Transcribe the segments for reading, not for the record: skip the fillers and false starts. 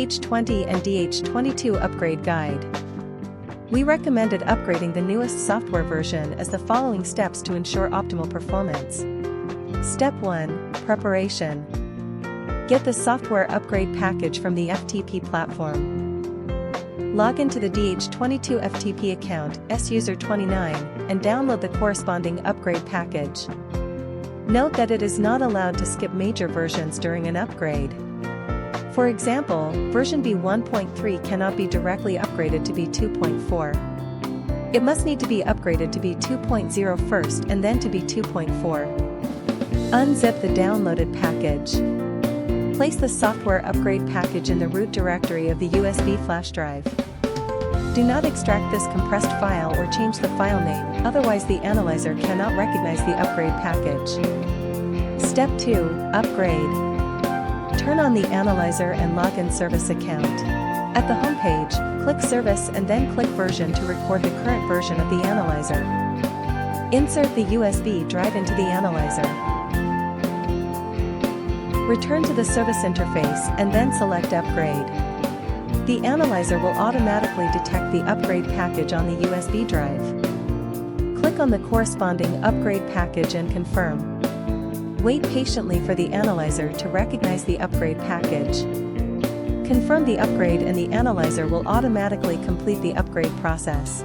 DH20 and DH22 Upgrade Guide. We recommended upgrading the newest software version as the following steps to ensure optimal performance. Step 1. Preparation. Get the software upgrade package from the FTP platform. Log into the DH22 FTP account, suser29, and download the corresponding upgrade package. Note that it is not allowed to skip major versions during an upgrade. For example, version B1.3 cannot be directly upgraded to B2.4. It must need to be upgraded to B2.0 first and then to B2.4. Unzip the downloaded package. Place the software upgrade package in the root directory of the USB flash drive. Do not extract this compressed file or change the file name, otherwise the analyzer cannot recognize the upgrade package. Step 2. Upgrade. Turn on the analyzer and login service account. At the home page, click Service and then click Version to record the current version of the analyzer. Insert the USB drive into the analyzer. Return to the service interface and then select Upgrade. The analyzer will automatically detect the upgrade package on the USB drive. Click on the corresponding upgrade package and confirm. Wait patiently for the analyzer to recognize the upgrade package. Confirm the upgrade and the analyzer will automatically complete the upgrade process.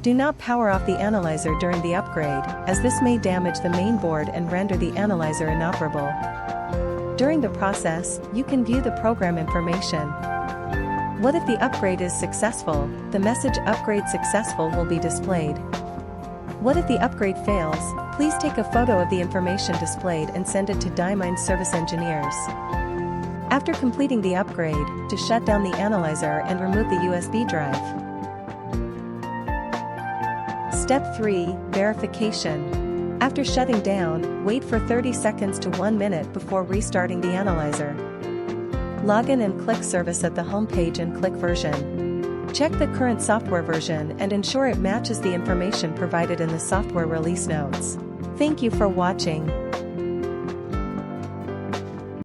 Do not power off the analyzer during the upgrade, as this may damage the main board and render the analyzer inoperable. During the process, you can view the program information. What if the upgrade is successful? The message "Upgrade Successful" will be displayed. What if the upgrade fails? Please take a photo of the information displayed and send it to Dymind service engineers. After completing the upgrade, to shut down the analyzer and remove the USB drive. Step 3. Verification. After shutting down, wait for 30 seconds to 1 minute before restarting the analyzer. Log in and click Service at the home page and click Version. Check the current software version and ensure it matches the information provided in the software release notes. Thank you for watching.